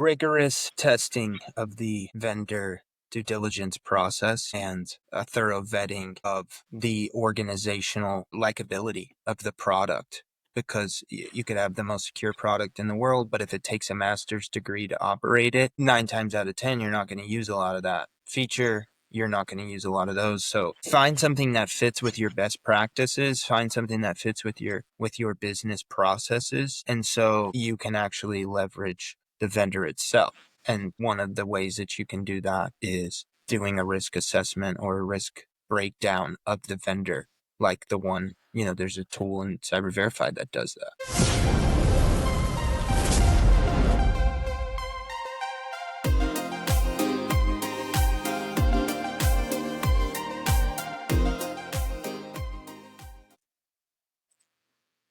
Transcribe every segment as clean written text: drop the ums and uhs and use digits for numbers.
rigorous testing of the vendor due diligence process and a thorough vetting of the organizational likability of the product. Because you could have the most secure product in the world, but if it takes a master's degree to operate it, 9 times out of 10, you're not going to use a lot of that feature. You're not going to use a lot of those. So find something that fits with your best practices, find something that fits with your business processes. And so you can actually leverage the vendor itself. And one of the ways that you can do that is doing a risk assessment or a risk breakdown of the vendor, like the one, there's a tool in Cyber Verify that does that.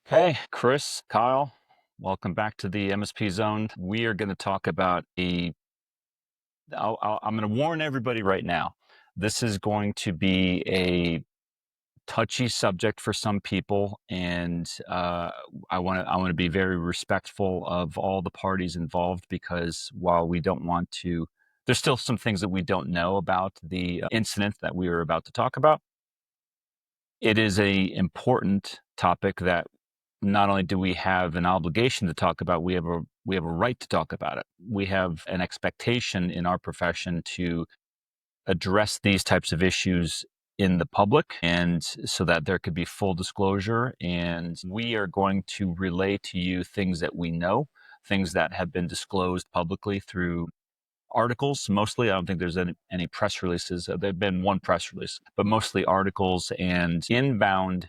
Hey, Chris, Kyle, welcome back to the MSP Zone. We are going to talk about I'm going to warn everybody right now. This is going to be a touchy subject for some people, and I want to be very respectful of all the parties involved, because while we don't want to, there's still some things that we don't know about the incident that we are about to talk about. It is a important topic that not only do we have an obligation to talk about, we have a right to talk about it. We have an expectation in our profession to address these types of issues in the public, and so that there could be full disclosure. And we are going to relay to you things that we know, things that have been disclosed publicly through articles. Mostly, I don't think there's any press releases. There've been one press release, but mostly articles and inbound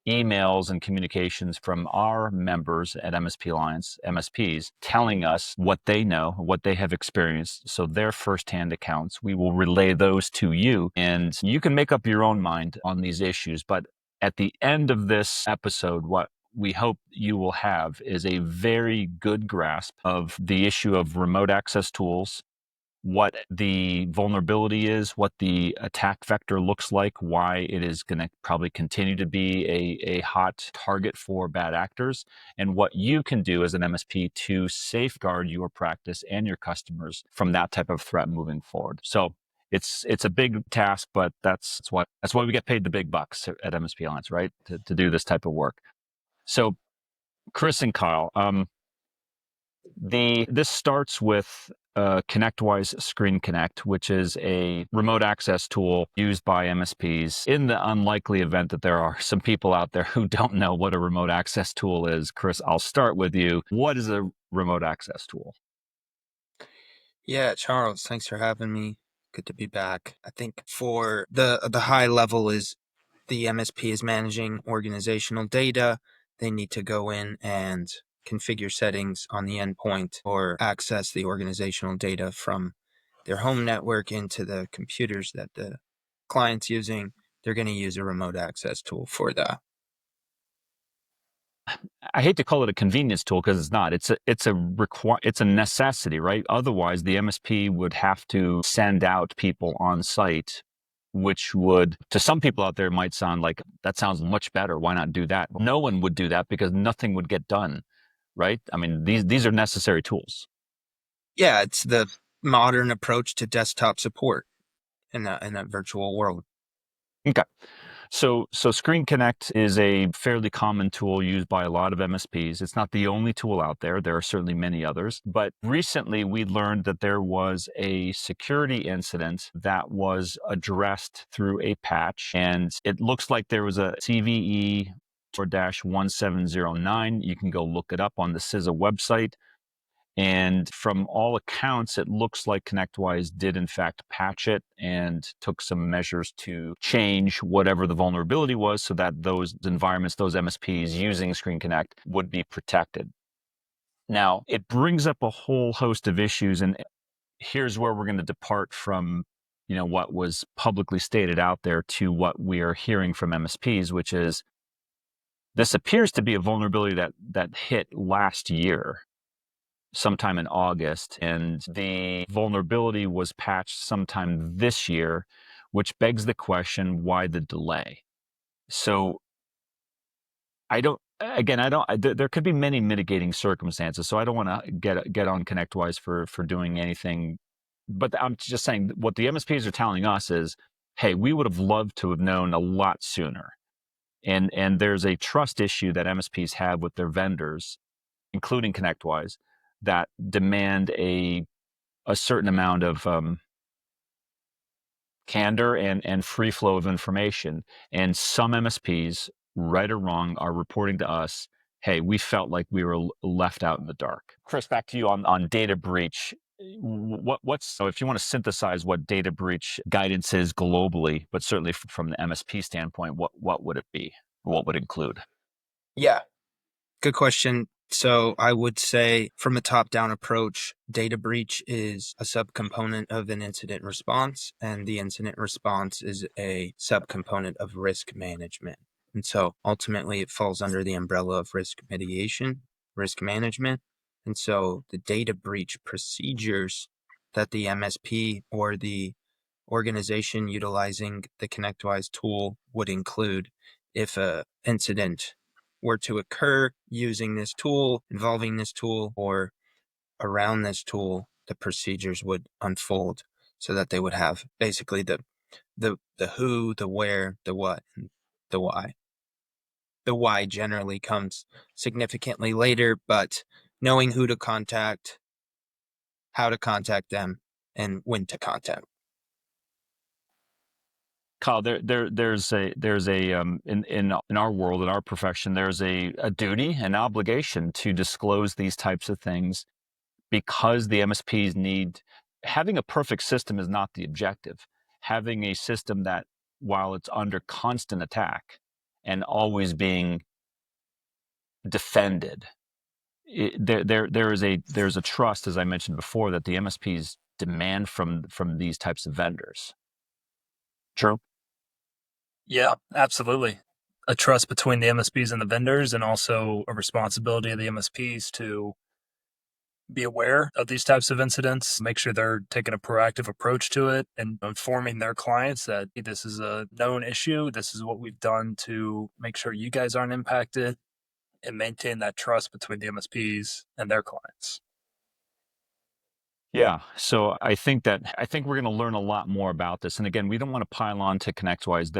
emails and communications from our members at MSP Alliance, MSPs, telling us what they know, what they have experienced. So their firsthand accounts, we will relay those to you, and you can make up your own mind on these issues. But at the end of this episode, what we hope you will have is a very good grasp of the issue of remote access tools, what the vulnerability is, what the attack vector looks like, why it is going to probably continue to be a hot target for bad actors, and what you can do as an MSP to safeguard your practice and your customers from that type of threat moving forward. So it's a big task, but that's why we get paid the big bucks at MSP Alliance, right? To do this type of work. So Chris and Kyle, this starts with ConnectWise Screen Connect, which is a remote access tool used by MSPs. In the unlikely event that there are some people out there who don't know what a remote access tool is, Chris, I'll start with you. What is a remote access tool? Yeah, Charles, thanks for having me. Good to be back. I think for the high level is the MSP is managing organizational data. They need to go in and configure settings on the endpoint or access the organizational data from their home network into the computers that the client's using. They're going to use a remote access tool for that. I hate to call it a convenience tool, because it's not. It's a necessity, right? Otherwise, the MSP would have to send out people on site, which would, to some people out there, might sound like that sounds much better. Why not do that? No one would do that because nothing would get done, right? I mean, these are necessary tools. Yeah, it's the modern approach to desktop support in that virtual world. Okay. So Screen Connect is a fairly common tool used by a lot of MSPs. It's not the only tool out there. There are certainly many others. But recently we learned that there was a security incident that was addressed through a patch. And it looks like there was a CVE -1709. You can go look it up on the CISA website. And from all accounts, it looks like ConnectWise did in fact patch it and took some measures to change whatever the vulnerability was, so that those environments, those MSPs using Screen Connect, would be protected. Now, it brings up a whole host of issues, and here's where we're going to depart from what was publicly stated out there to what we are hearing from MSPs, which is this appears to be a vulnerability that hit last year, sometime in August, and the vulnerability was patched sometime this year, which begs the question, why the delay? So again, there could be many mitigating circumstances, so I don't want to get on ConnectWise for doing anything. But I'm just saying what the MSPs are telling us is, hey, we would have loved to have known a lot sooner. And there's a trust issue that MSPs have with their vendors, including ConnectWise, that demand a certain amount of candor and free flow of information. And some MSPs, right or wrong, are reporting to us, hey, we felt like we were left out in the dark. Chris, back to you on data breach. So if you want to synthesize what data breach guidance is globally, but certainly from the MSP standpoint, what would it be? What would it include? Yeah, good question. So I would say from a top-down approach, data breach is a subcomponent of an incident response, and the incident response is a subcomponent of risk management. And so ultimately it falls under the umbrella of risk mitigation, risk management. And so the data breach procedures that the MSP or the organization utilizing the ConnectWise tool would include if a incident were to occur using this tool, involving this tool, or around this tool, the procedures would unfold so that they would have basically the who, the where, the what, and the why. The why generally comes significantly later, but knowing who to contact, how to contact them, and when to contact. Kyle, there's a in our world, in our profession, there's a duty, an obligation to disclose these types of things because the MSPs need. Having a perfect system is not the objective. Having a system that, while it's under constant attack and always being defended, there's a trust, as I mentioned before, that the MSPs demand from these types of vendors. True. Yeah, absolutely. A trust between the MSPs and the vendors, and also a responsibility of the MSPs to be aware of these types of incidents, make sure they're taking a proactive approach to it, and informing their clients that "Hey, this is a known issue. This is what we've done to make sure you guys aren't impacted," and maintain that trust between the MSPs and their clients. Yeah. So I think we're going to learn a lot more about this. And again, we don't want to pile on to ConnectWise.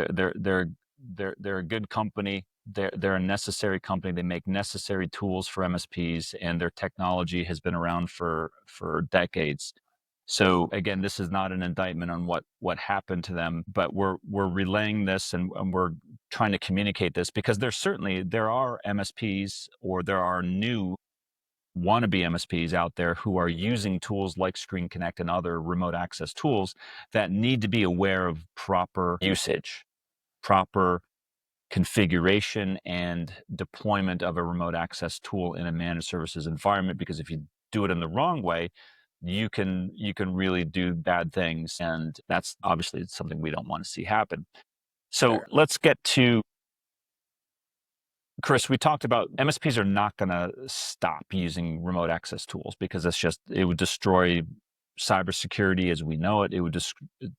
They're a good company. They're a necessary company. They make necessary tools for MSPs, and their technology has been around for decades. So again, this is not an indictment on what happened to them, but we're relaying this, and we're trying to communicate this because there are MSPs, or there are new wannabe MSPs out there who are using tools like Screen Connect and other remote access tools that need to be aware of proper usage, proper configuration and deployment of a remote access tool in a managed services environment. Because if you do it in the wrong way, you can really do bad things, and that's obviously something we don't want to see happen. So Sure. let's get to Chris. We talked about MSPs are not going to stop using remote access tools because it would destroy cybersecurity as we know it. It would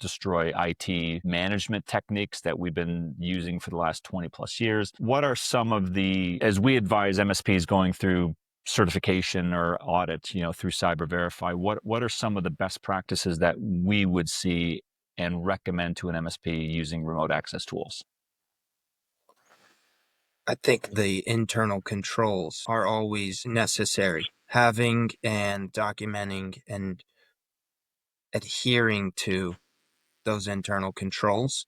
destroy IT management techniques that we've been using for the last 20 plus years. What are some of as we advise MSPs going through certification or audit, through Cyber Verify, what are some of the best practices that we would see and recommend to an MSP using remote access tools? I think the internal controls are always necessary. Having and documenting and adhering to those internal controls,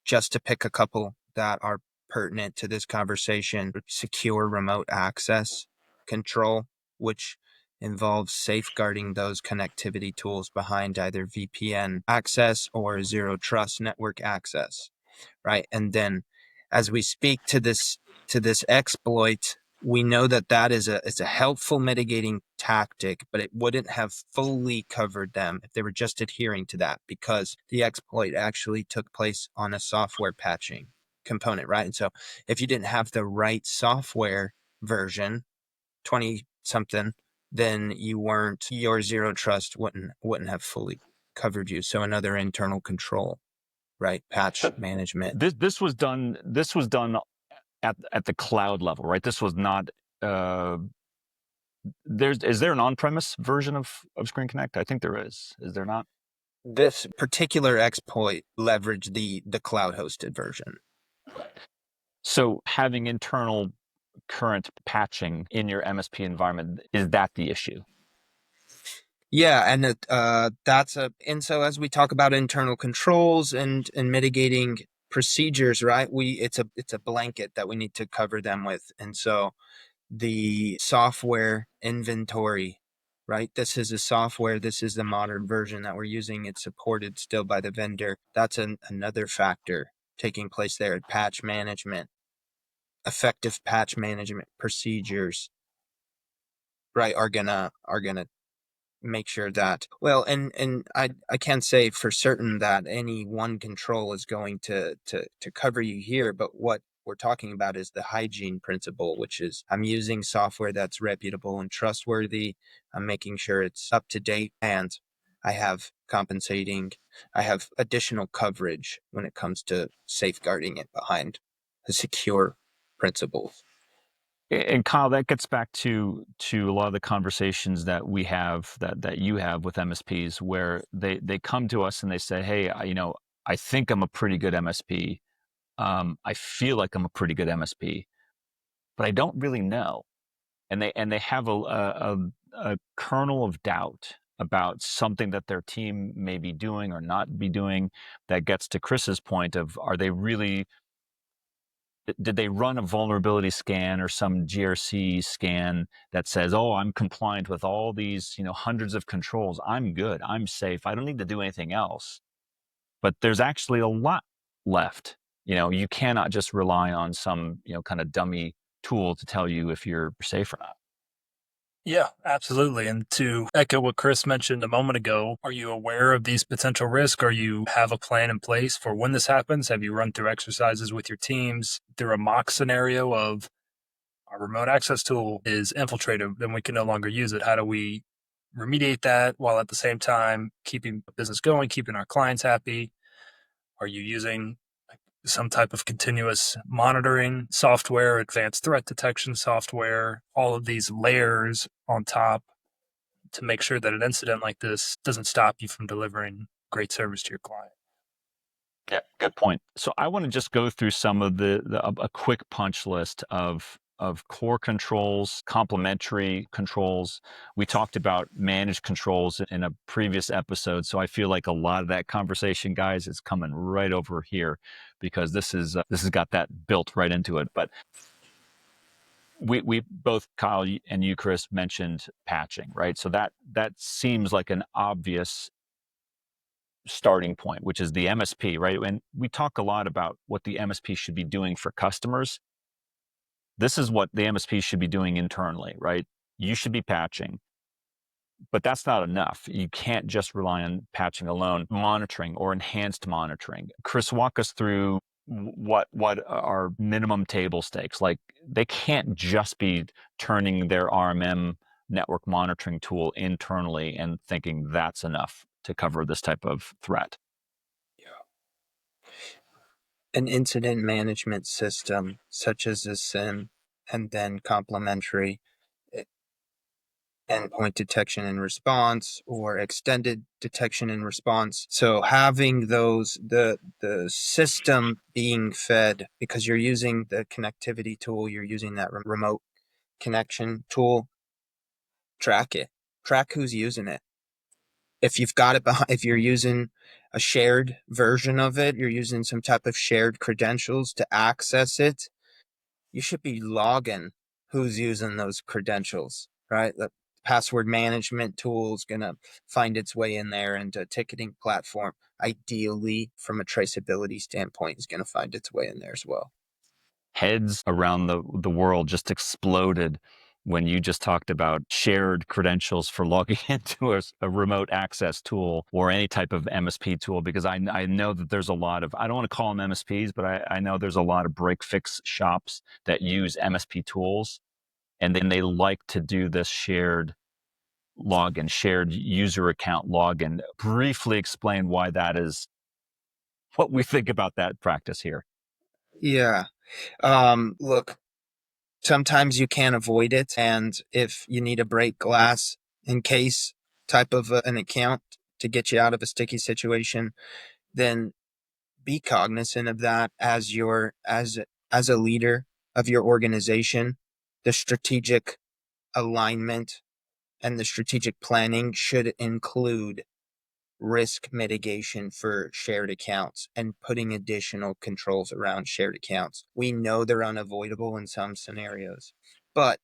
just to pick a couple that are pertinent to this conversation: secure remote access control, which involves safeguarding those connectivity tools behind either VPN access or zero trust network access, right? And then as we speak to this exploit, we know that that is a helpful mitigating tactic, but it wouldn't have fully covered them if they were just adhering to that, because the exploit actually took place on a software patching component, right? And so if you didn't have the right software version, 20 something, then your zero trust wouldn't have fully covered you. So another internal control, right? Patch management. This was done at the cloud level, right? This was not. Is there an on-premise version of Screen Connect? I think there is. Is there not? This particular exploit leveraged the cloud hosted version. So having internal current patching in your MSP environment, is that the issue? Yeah, and and so as we talk about internal controls and mitigating procedures, right? It's a blanket that we need to cover them with. And so the software inventory, right? This is a software, this is the modern version that we're using. It's supported still by the vendor. That's another factor taking place there. Patch management, effective patch management procedures, right, are gonna make sure that, well, and I can't say for certain that any one control is going to cover you here, but what we're talking about is the hygiene principle, which is I'm using software that's reputable and trustworthy. I'm making sure it's up to date, and I have additional coverage when it comes to safeguarding it behind the secure principles. And Kyle, that gets back to a lot of the conversations that we have, that you have with MSPs, where they come to us and they say, "Hey, I think I'm a pretty good MSP. I feel like I'm a pretty good MSP, but I don't really know." And they have a kernel of doubt about something that their team may be doing or not be doing. That gets to Chris's point of, are they really, did they run a vulnerability scan or some GRC scan that says, "Oh, I'm compliant with all these, hundreds of controls. I'm good. I'm safe. I don't need to do anything else." But there's actually a lot left. You cannot just rely on some, kind of dummy tool to tell you if you're safe or not. Yeah, absolutely. And to echo what Chris mentioned a moment ago, are you aware of these potential risks? Or you have a plan in place for when this happens? Have you run through exercises with your teams through a mock scenario of our remote access tool is infiltrated and we can no longer use it? How do we remediate that while at the same time keeping business going, keeping our clients happy? Are you using some type of continuous monitoring software, advanced threat detection software, all of these layers on top to make sure that an incident like this doesn't stop you from delivering great service to your client? Yeah, good point. So I want to just go through some of a quick punch list of core controls, complementary controls. We talked about managed controls in a previous episode, so I feel like a lot of that conversation, guys, is coming right over here, because this has got that built right into it. But we both, Kyle and you, Chris, mentioned patching, right? So that seems like an obvious starting point, which is the MSP, right? And we talk a lot about what the MSP should be doing for customers. This is what the MSP should be doing internally, right? You should be patching, but that's not enough. You can't just rely on patching alone. Monitoring or enhanced monitoring. Chris, walk us through what are minimum table stakes. Like, they can't just be turning their RMM network monitoring tool internally and thinking that's enough to cover this type of threat. An incident management system such as a SIM, and then complementary endpoint detection and response or extended detection and response. So having those, the system being fed, because you're using the connectivity tool, you're using that remote connection tool, track it, track who's using it. If you've got it behind, if you're using a shared version of it, you're using some type of shared credentials to access it, you should be logging who's using those credentials, right? The password management tool is going to find its way in there, and a ticketing platform, ideally from a traceability standpoint, is going to find its way in there as well. Heads around the world just exploded when you just talked about shared credentials for logging into a remote access tool or any type of MSP tool, because I know that there's a lot of, I don't want to call them MSPs, but I know there's a lot of break fix shops that use MSP tools, and then they like to do this shared login, shared user account login. Briefly explain why that is, what we think about that practice here. Yeah. Look, sometimes you can't avoid it. And if you need a break glass in case type of an account to get you out of a sticky situation, then be cognizant of that as as a leader of your organization. The strategic alignment and the strategic planning should include risk mitigation for shared accounts and putting additional controls around shared accounts. We know they're unavoidable in some scenarios, but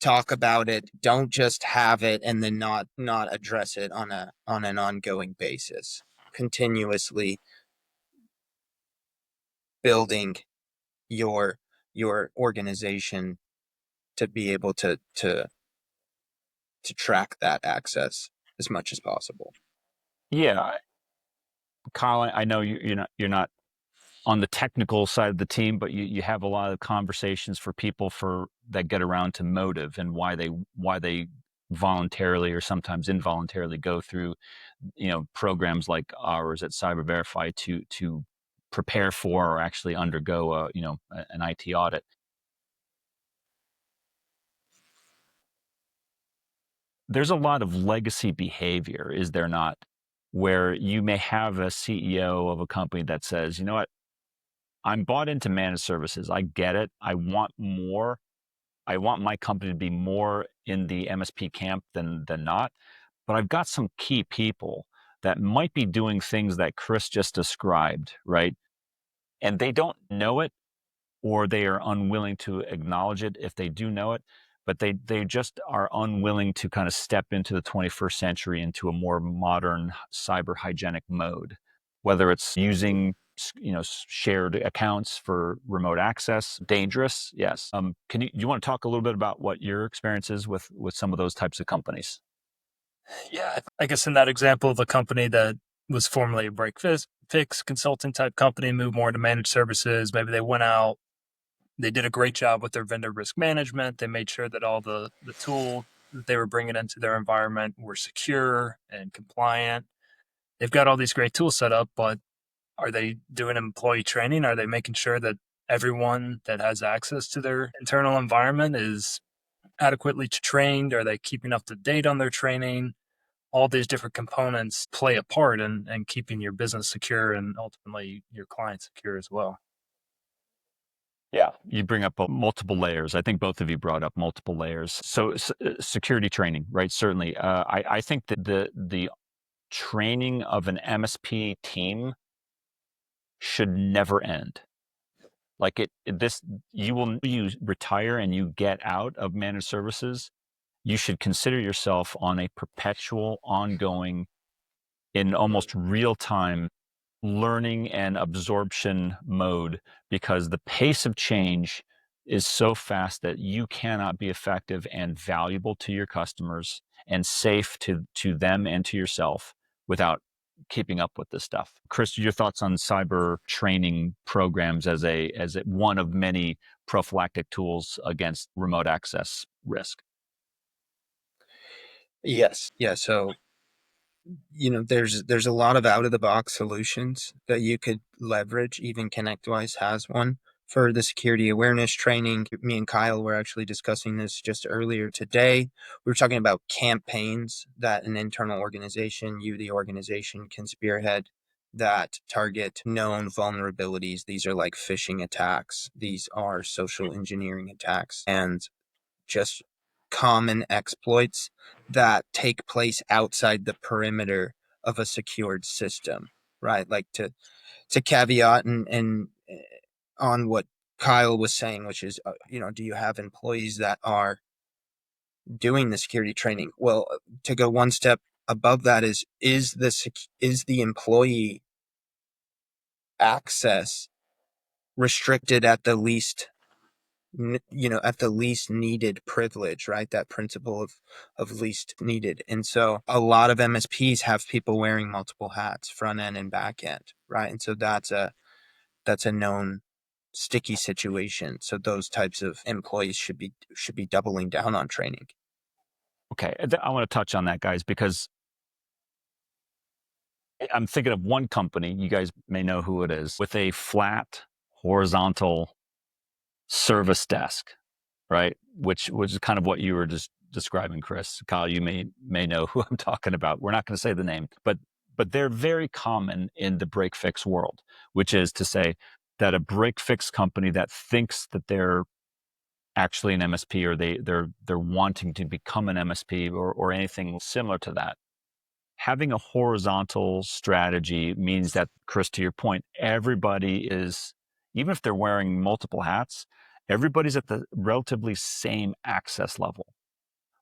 talk about it. Don't just have it and then not address it on an ongoing basis. Continuously building your organization to be able to track that access as much as possible. Yeah, Kyle, I know you're not on the technical side of the team, but you have a lot of conversations for people for that get around to motive and why they voluntarily or sometimes involuntarily go through programs like ours at Cyber Verify to prepare for or actually undergo an IT audit. There's a lot of legacy behavior, is there not? Where you may have a CEO of a company that says, you know what, I'm bought into managed services. I get it. I want more. I want my company to be more in the MSP camp than not. But I've got some key people that might be doing things that Chris just described, right? And they don't know it, or they are unwilling to acknowledge it if they do know it, but they just are unwilling to kind of step into the 21st century into a more modern cyber hygienic mode, whether it's using shared accounts for remote access. Dangerous, yes. You want to talk a little bit about what your experience is with some of those types of companies? Yeah, I guess in that example, the company that was formerly a fix consulting type company moved more into managed services. Maybe they went out, they did a great job with their vendor risk management. They made sure that all the tool that they were bringing into their environment were secure and compliant. They've got all these great tools set up, but are they doing employee training? Are they making sure that everyone that has access to their internal environment is adequately trained? Are they keeping up to date on their training? All these different components play a part in keeping your business secure and ultimately your client secure as well. Yeah, you bring up multiple layers. I think both of you brought up multiple layers. So security training, right? Certainly, I think that the training of an MSP team should never end. Like you retire and you get out of managed services, you should consider yourself on a perpetual, ongoing, in almost real time learning and absorption mode, because the pace of change is so fast that you cannot be effective and valuable to your customers and safe to them and to yourself without keeping up with this stuff. Chris, your thoughts on cyber training programs as one of many prophylactic tools against remote access risk? Yes. Yeah. So, there's a lot of out of the box solutions that you could leverage. Even ConnectWise has one for the security awareness training. Me and Kyle were actually discussing this just earlier today. We were talking about campaigns that an internal organization, the organization, can spearhead that target known vulnerabilities. These are like phishing attacks. These are social engineering attacks, and just common exploits that take place outside the perimeter of a secured system, right? Like to caveat and on what Kyle was saying, which is, do you have employees that are doing the security training? Well, to go one step above that is the employee access restricted at the least at the least needed privilege, right? That principle of least needed. And so a lot of MSPs have people wearing multiple hats, front end and back end, right? And so that's a known sticky situation. So those types of employees should be doubling down on training. Okay, I want to touch on that, guys, because I'm thinking of one company, you guys may know who it is, with a flat, horizontal service desk, right? Which is kind of what you were just describing, Chris. Kyle, you may know who I'm talking about. We're not going to say the name, but they're very common in the break fix world, which is to say that a break fix company that thinks that they're actually an MSP, or they're wanting to become an MSP, or anything similar to that. Having a horizontal strategy means that, Chris, to your point, everybody is, even if they're wearing multiple hats, everybody's at the relatively same access level,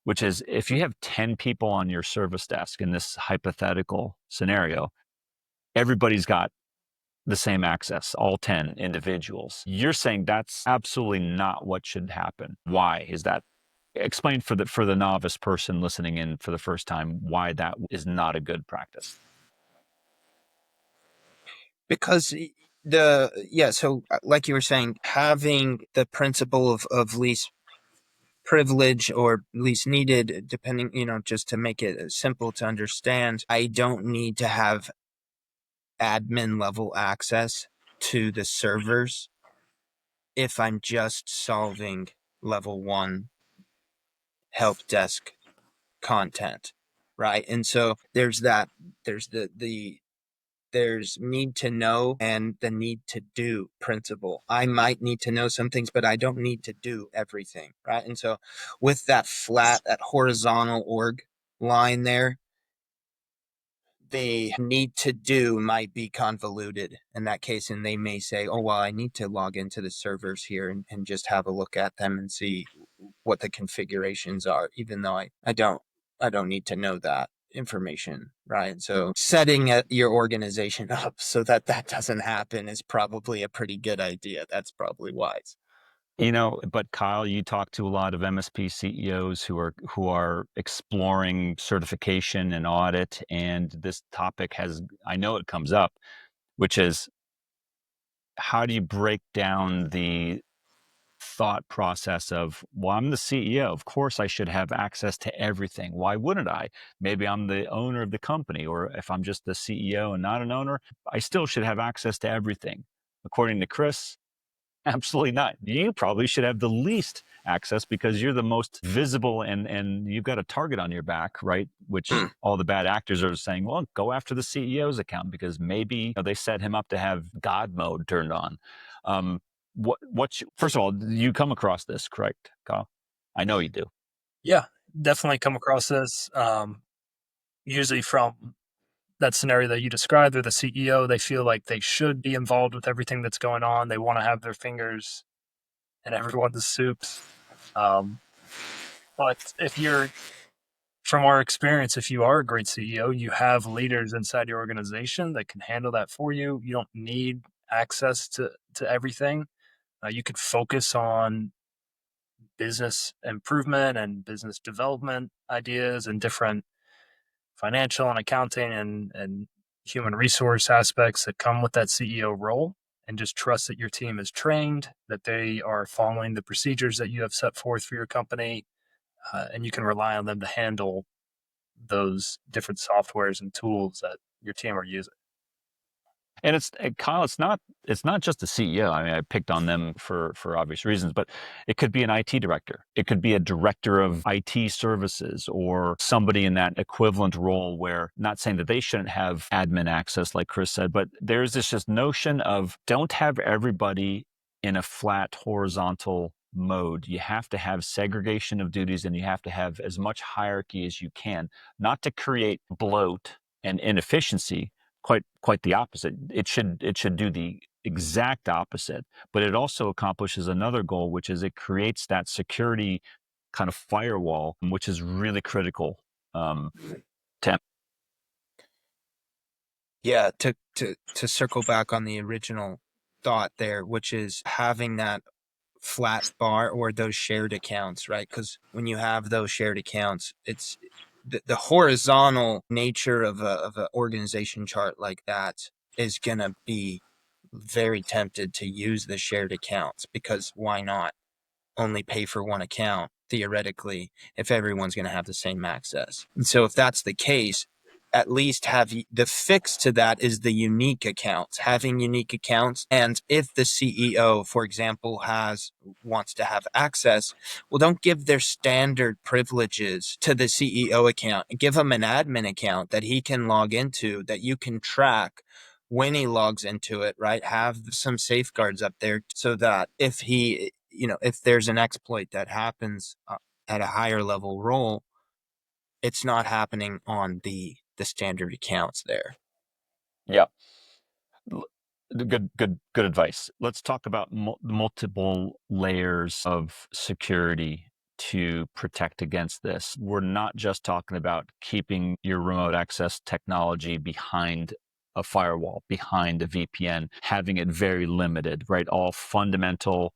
which is, if you have 10 people on your service desk in this hypothetical scenario, everybody's got the same access, all 10 individuals. You're saying that's absolutely not what should happen. Why is that? Explain for the novice person listening in for the first time why that is not a good practice. Because so like you were saying, having the principle of least privilege or least needed, depending, just to make it simple to understand, I don't need to have admin level access to the servers if I'm just solving level 1 help desk content, right? And so there's there's need to know and the need to do principle. I might need to know some things, but I don't need to do everything, right? And so with that horizontal org line there, the need to do might be convoluted in that case, and they may say, oh, well, I need to log into the servers here and just have a look at them and see what the configurations are, even though I don't need to know that information, right? So setting your organization up so that doesn't happen is probably a pretty good idea. That's probably wise. But Kyle, you talk to a lot of MSP CEOs who are exploring certification and audit, and this topic I know it comes up, which is, how do you break down the thought process of, well, I'm the CEO. Of course, I should have access to everything. Why wouldn't I? Maybe I'm the owner of the company, or if I'm just the CEO and not an owner, I still should have access to everything. According to Chris, absolutely not. You probably should have the least access because you're the most visible, and you've got a target on your back, right? Which all the bad actors are saying, well, go after the CEO's account because maybe they set him up to have God mode turned on. First of all, you come across this, correct, Kyle? I know you do. Yeah, definitely come across this. Usually from that scenario that you described, they're the CEO. They feel like they should be involved with everything that's going on. They want to have their fingers in everyone's soups. But from our experience, if you are a great CEO, you have leaders inside your organization that can handle that for you. You don't need access to everything. You could focus on business improvement and business development ideas and different financial and accounting and human resource aspects that come with that CEO role, and just trust that your team is trained, that they are following the procedures that you have set forth for your company, and you can rely on them to handle those different softwares and tools that your team are using. And Kyle, it's not just the CEO. I mean, I picked on them for obvious reasons, but it could be an IT director. It could be a director of IT services, or somebody in that equivalent role, where, not saying that they shouldn't have admin access, like Chris said, but there's this just notion of, don't have everybody in a flat horizontal mode. You have to have segregation of duties, and you have to have as much hierarchy as you can, not to create bloat and inefficiency. Quite the opposite. It should do the exact opposite, but it also accomplishes another goal, which is it creates that security kind of firewall, which is really critical. To Yeah, to circle back on the original thought there, which is having that flat bar or those shared accounts, right? Because when you have those shared accounts, it's the horizontal nature of a organization chart like that is gonna be very tempted to use the shared accounts, because why not only pay for one account theoretically if everyone's going to have the same access? And so if that's the case, at least have the fix to that is the unique accounts, having unique accounts. And if the CEO, for example, wants to have access, well, don't give their standard privileges to the CEO account. Give him an admin account that he can log into, that you can track when he logs into it, right? Have some safeguards up there so that if there's an exploit that happens at a higher level role, it's not happening on the standard accounts there. Yeah. Good advice. Let's talk about multiple layers of security to protect against this. We're not just talking about keeping your remote access technology behind a firewall, behind a VPN, having it very limited, right? All fundamental,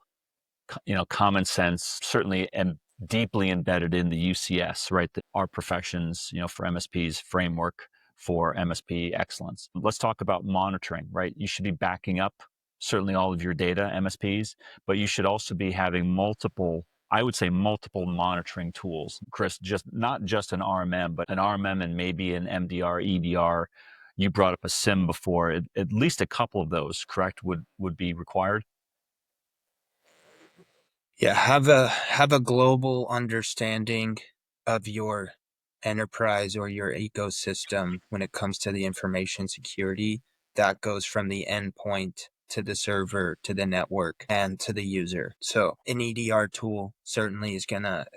common sense, certainly, and deeply embedded in the UCS, right? Our professions, for MSPs framework for MSP excellence. Let's talk about monitoring, right? You should be backing up certainly all of your data, MSPs, but you should also be having multiple monitoring tools. Chris, not just an RMM, but an RMM and maybe an MDR, EDR. You brought up a SIM before. At least a couple of those, correct, would be required? Yeah, have a global understanding of your enterprise or your ecosystem when it comes to the information security. That goes from the endpoint to the server to the network and to the user. So an EDR tool certainly is gonna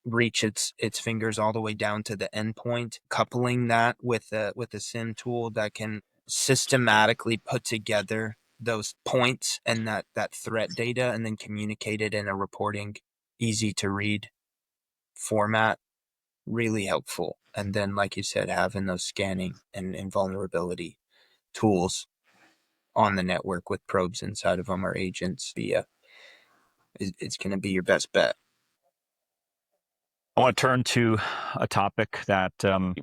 reach its fingers all the way down to the endpoint. Coupling that with a SIM tool that can systematically put together those points and that threat data and then communicate it in a reporting, easy to read format, really helpful. And then, like you said, having those scanning and vulnerability tools on the network with probes inside of them or agents it's going to be your best bet. I want to turn to a topic that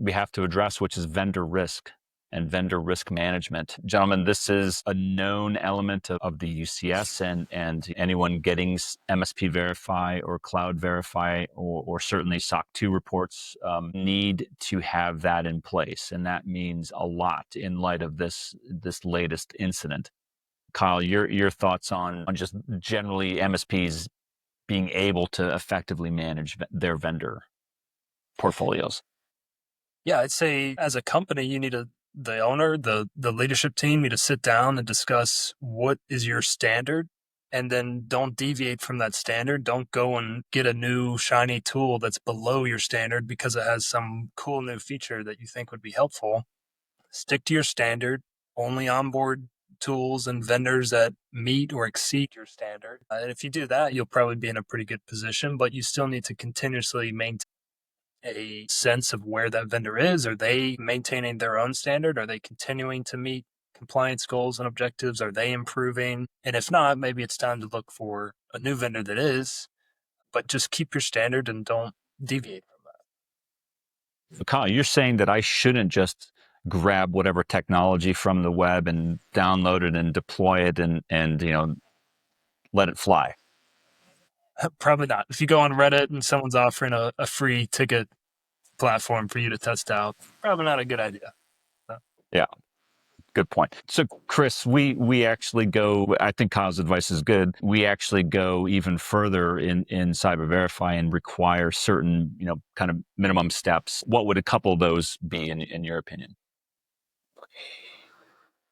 we have to address, which is vendor risk and vendor risk management. Gentlemen, this is a known element of the UCS, and anyone getting MSP Verify or Cloud Verify or certainly SOC 2 reports need to have that in place. And that means a lot in light of this latest incident. Kyle, your thoughts on just generally MSPs being able to effectively manage their vendor portfolios? Yeah, I'd say as a company, the owner, the leadership team need to sit down and discuss what is your standard, and then don't deviate from that standard. Don't go and get a new shiny tool that's below your standard because it has some cool new feature that you think would be helpful. Stick to your standard, only onboard tools and vendors that meet or exceed your standard. And if you do that, you'll probably be in a pretty good position, but you still need to continuously maintain a sense of where that vendor is. Are they maintaining their own standard? Are they continuing to meet compliance goals and objectives? Are they improving? And if not, maybe it's time to look for a new vendor that is, but just keep your standard and don't deviate from that. So Kyle, you're saying that I shouldn't just grab whatever technology from the web and download it and deploy it and let it fly. Probably not. If you go on Reddit and someone's offering a free ticket platform for you to test out, probably not a good idea. So. Yeah. Good point. So, Chris, we actually go. I think Kyle's advice is good. We actually go even further in Cyber Verify and require certain, kind of minimum steps. What would a couple of those be, in your opinion?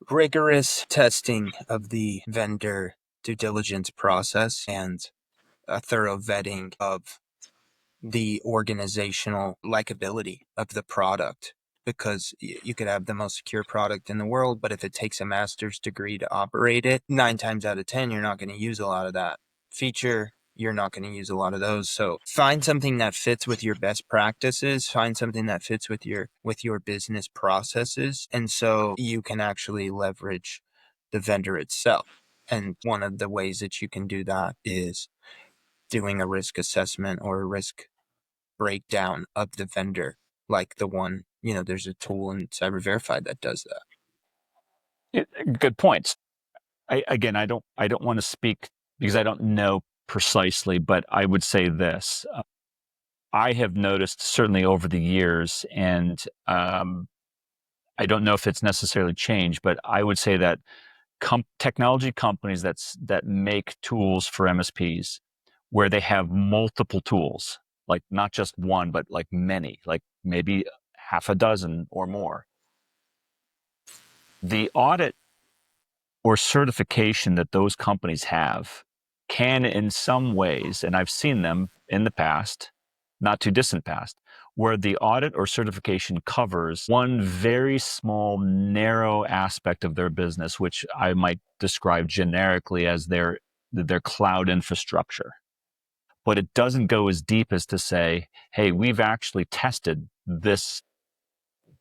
Rigorous testing of the vendor due diligence process and a thorough vetting of the organizational likability of the product, because you could have the most secure product in the world, but if it takes a master's degree to operate it, 9 times out of 10 you're not going to use a lot of that feature. You're not going to use a lot of those. So find something that fits with your best practices, find something that fits with your business processes, and so you can actually leverage the vendor itself. And one of the ways that you can do that is doing a risk assessment or a risk breakdown of the vendor, like the one, there's a tool in Cyber Verify that does that. Good points. I don't want to speak because I don't know precisely, but I would say this. I have noticed certainly over the years, and I don't know if it's necessarily changed, but I would say that technology companies that make tools for MSPs, where they have multiple tools, like not just one, but like many, like maybe half a dozen or more. The audit or certification that those companies have can, in some ways, and I've seen them in the past, not too distant past, where the audit or certification covers one very small, narrow aspect of their business, which I might describe generically as their cloud infrastructure. But it doesn't go as deep as to say, hey, we've actually tested this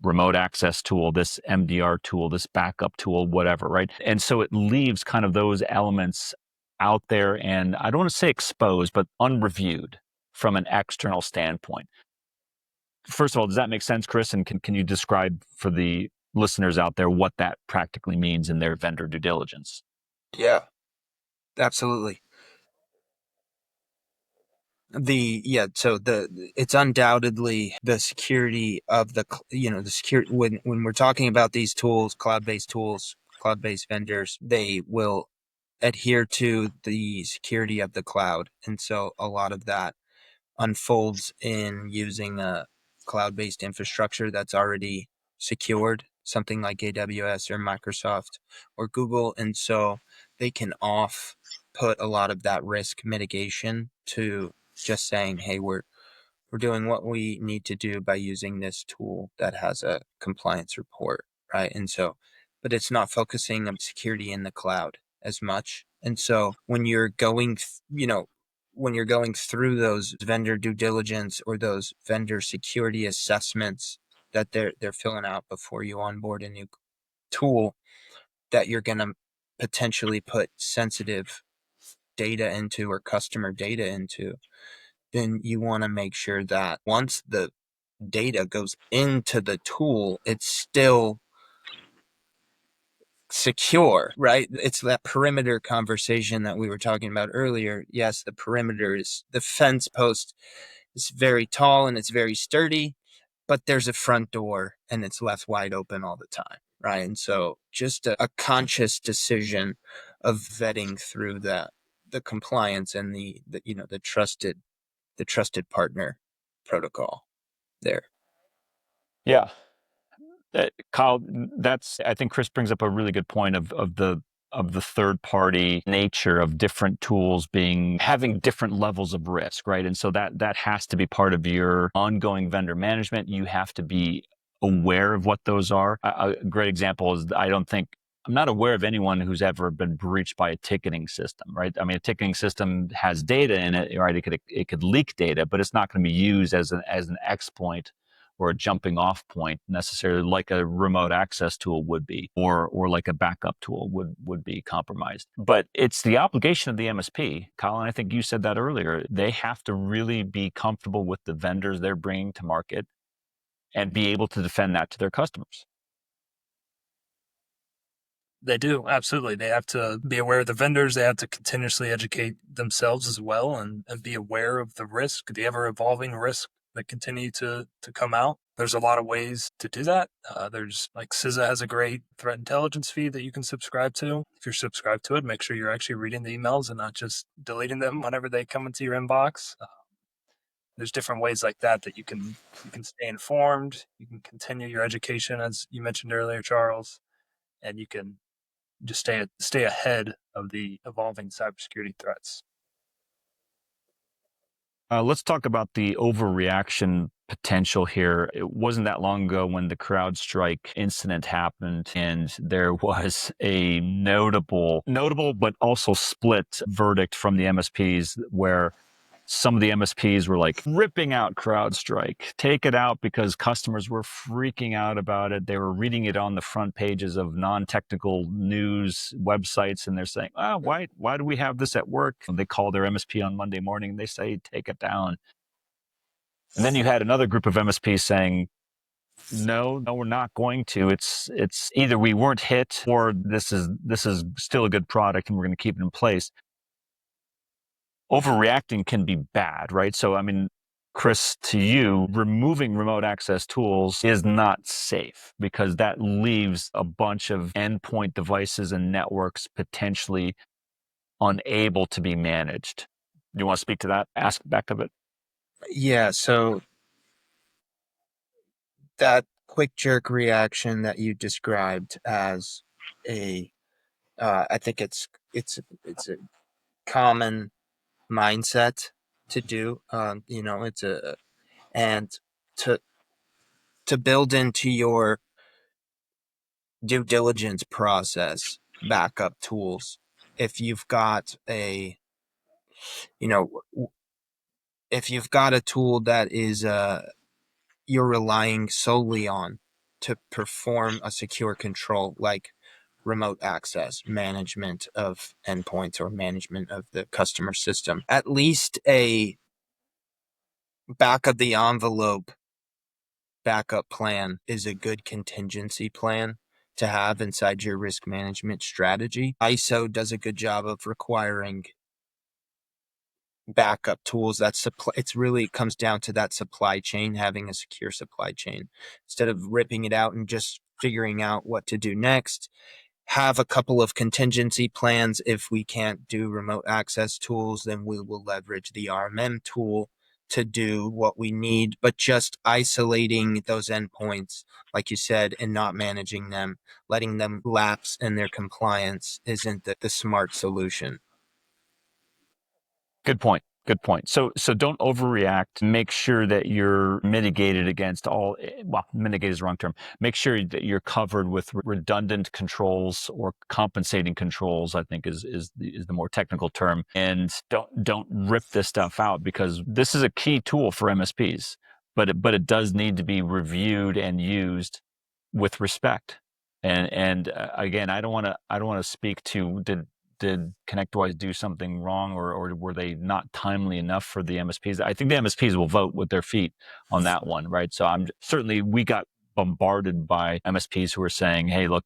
remote access tool, this MDR tool, this backup tool, whatever, right? And so it leaves kind of those elements out there, and I don't want to say exposed, but unreviewed from an external standpoint. First of all, does that make sense, Chris? And can you describe for the listeners out there what that practically means in their vendor due diligence? Yeah, absolutely. So it's undoubtedly the security of the security when we're talking about these tools, cloud-based vendors, they will adhere to the security of the cloud, and so a lot of that unfolds in using a cloud-based infrastructure that's already secured, something like AWS or Microsoft or Google, and so they can put a lot of that risk mitigation to just saying, hey, we're doing what we need to do by using this tool that has a compliance report, right? And so, but it's not focusing on security in the cloud as much. And so when you're when you're going through those vendor due diligence or those vendor security assessments that they're filling out before you onboard a new tool that you're going to potentially put sensitive data into or customer data into, then you want to make sure that once the data goes into the tool, it's still secure, right? It's that perimeter conversation that we were talking about earlier. Yes, the perimeter is the fence post is very tall and it's very sturdy, but there's a front door and it's left wide open all the time, right? And so just a conscious decision of vetting through the compliance and the trusted partner protocol there. Yeah. Kyle, I think Chris brings up a really good point of the third party nature of different tools having different levels of risk, right? And so that has to be part of your ongoing vendor management. You have to be aware of what those are. A great example is I'm not aware of anyone who's ever been breached by a ticketing system, right? I mean, a ticketing system has data in it, right? It could leak data, but it's not going to be used as an exploit or a jumping off point necessarily like a remote access tool would be, or like a backup tool would be compromised. But it's the obligation of the MSP, Colin, I think you said that earlier. They have to really be comfortable with the vendors they're bringing to market and be able to defend that to their customers. They do, absolutely. They have to be aware of the vendors. They have to continuously educate themselves as well and be aware of the risk, the ever evolving risk that continue to come out. There's a lot of ways to do that. There's like CISA has a great threat intelligence feed that you can subscribe to. If you're subscribed to it, make sure you're actually reading the emails and not just deleting them whenever they come into your inbox. There's different ways like that you can stay informed. You can continue your education, as you mentioned earlier, Charles, and you can just stay ahead of the evolving cybersecurity threats. Let's talk about the overreaction potential here. It wasn't that long ago when the CrowdStrike incident happened, and there was a notable but also split verdict from the MSPs where some of the MSPs were like ripping out CrowdStrike, take it out, because customers were freaking out about it. They were reading it on the front pages of non-technical news websites, and they're saying, "Oh, why do we have this at work?" And they call their MSP on Monday morning and they say, "Take it down." And then you had another group of MSPs saying, no, we're not going to. It's either we weren't hit or this is still a good product and we're going to keep it in place. Overreacting can be bad, right? So, I mean, Chris, to you, removing remote access tools is not safe because that leaves a bunch of endpoint devices and networks potentially unable to be managed. Do you want to speak to that aspect of it? Yeah, so that quick jerk reaction that you described as a I think it's a common mindset to do. It's a and to build into your due diligence process backup tools. If you've got you know, if you've got a tool that is you're relying solely on to perform a secure control, like remote access, management of endpoints, or management of the customer system, at least a back of the envelope backup plan is a good contingency plan to have inside your risk management strategy. ISO does a good job of requiring backup tools. It's really comes down to that supply chain, having a secure supply chain instead of ripping it out and just figuring out what to do next. Have a couple of contingency plans. If we can't do remote access tools, then we will leverage the RMM tool to do what we need. But just isolating those endpoints, like you said, and not managing them, letting them lapse in their compliance isn't the smart solution. Good point. Good point. So don't overreact. Make sure that you're mitigated against all, well, mitigate is the wrong term. Make sure that you're covered with redundant controls or compensating controls, I think is the more technical term. And don't rip this stuff out, because this is a key tool for MSPs, but it does need to be reviewed and used with respect. And again, I don't want to speak to did ConnectWise do something wrong, or were they not timely enough for the MSPs? I think the MSPs will vote with their feet on that one, right? So we got bombarded by MSPs who were saying, "Hey, look,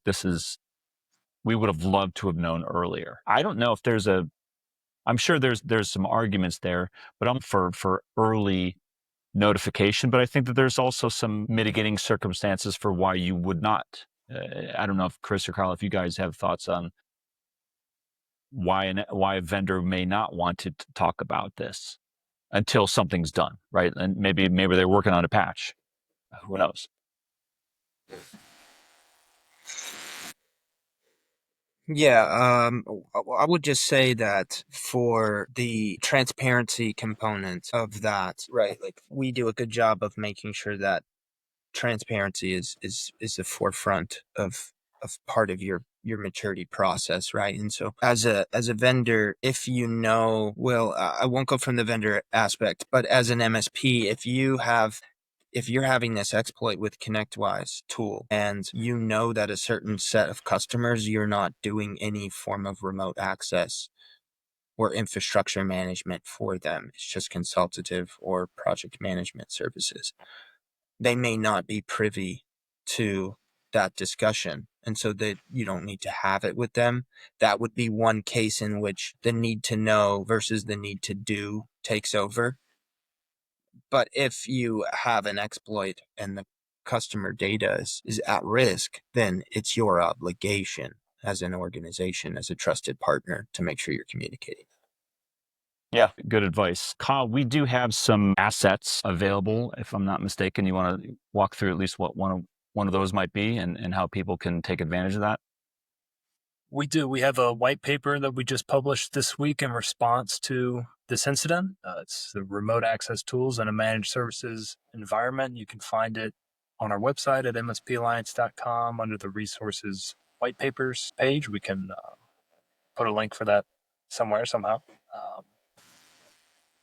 we would have loved to have known earlier." I don't know if I'm sure there's some arguments there, but I'm for early notification. But I think that there's also some mitigating circumstances for why you would not. I don't know if Chris or Carl, if you guys have thoughts on why a vendor may not want to talk about this until something's done, right? And maybe they're working on a patch. Who knows? Yeah, I would just say that for the transparency component of that, right? Like, we do a good job of making sure that transparency is the forefront of part of your maturity process, right? And so as a vendor, if you know, well, I won't go from the vendor aspect, but as an MSP, if you're having this exploit with ConnectWise tool and you know that a certain set of customers, you're not doing any form of remote access or infrastructure management for them, it's just consultative or project management services, they may not be privy to that discussion. And so that you don't need to have it with them. That would be one case in which the need to know versus the need to do takes over. But if you have an exploit and the customer data is at risk, then it's your obligation as an organization, as a trusted partner, to make sure you're communicating. Yeah, good advice. Kyle, we do have some assets available, if I'm not mistaken. You want to walk through at least what one of those might be, and how people can take advantage of that? We do. We have a white paper that we just published this week in response to this incident. It's the remote access tools in a managed services environment. You can find it on our website at mspalliance.com under the resources white papers page. We can put a link for that somewhere, somehow. Um,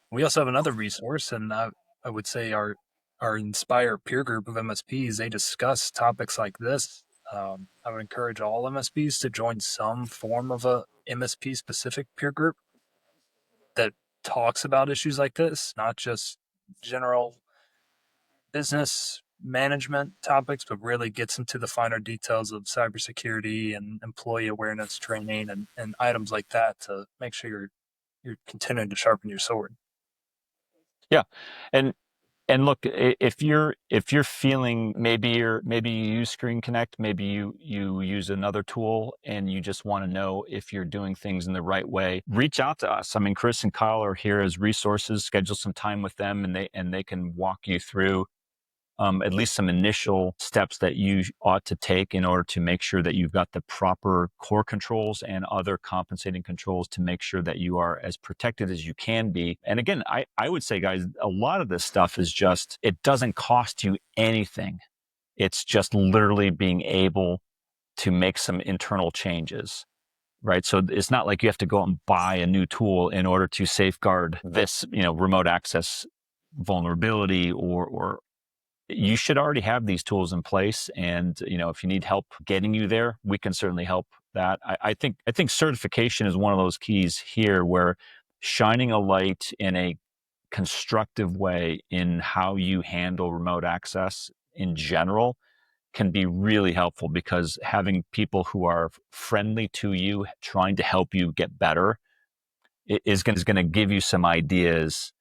we also have another resource, and I would say our Inspire peer group of MSPs, they discuss topics like this. I would encourage all MSPs to join some form of a MSP specific peer group that talks about issues like this, not just general business management topics, but really gets into the finer details of cybersecurity and employee awareness training and items like that to make sure you're continuing to sharpen your sword. Yeah, and And look, if you're feeling maybe you use Screen Connect, maybe you use another tool, and you just want to know if you're doing things in the right way, reach out to us. I mean, Chris and Kyle are here as resources. Schedule some time with them, and they can walk you through at least some initial steps that you ought to take in order to make sure that you've got the proper core controls and other compensating controls to make sure that you are as protected as you can be. And again, I would say, guys, a lot of this stuff is just, it doesn't cost you anything. It's just literally being able to make some internal changes. Right. So it's not like you have to go out and buy a new tool in order to safeguard this, remote access vulnerability, or you should already have these tools in place. And, if you need help getting you there, we can certainly help that. I think certification is one of those keys here, where shining a light in a constructive way in how you handle remote access in general can be really helpful, because having people who are friendly to you, trying to help you get better, is going to give you some ideas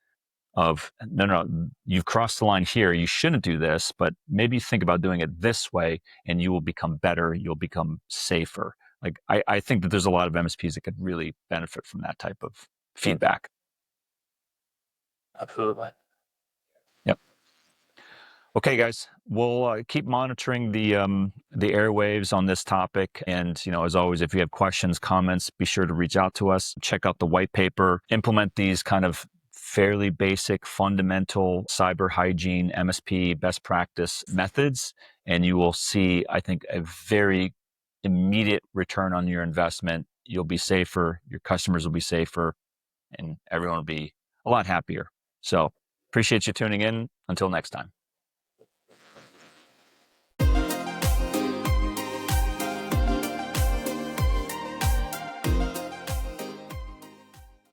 of, no, you've crossed the line here. You shouldn't do this, but maybe think about doing it this way, and you will become better. You'll become safer. Like, I think that there's a lot of MSPs that could really benefit from that type of feedback. Absolutely. Yep. Okay, guys, we'll keep monitoring the airwaves on this topic. And, as always, if you have questions, comments, be sure to reach out to us. Check out the white paper, implement these kind of fairly basic, fundamental cyber hygiene, MSP best practice methods, and you will see, I think, a very immediate return on your investment. You'll be safer, your customers will be safer, and everyone will be a lot happier. So appreciate you tuning in. Until next time.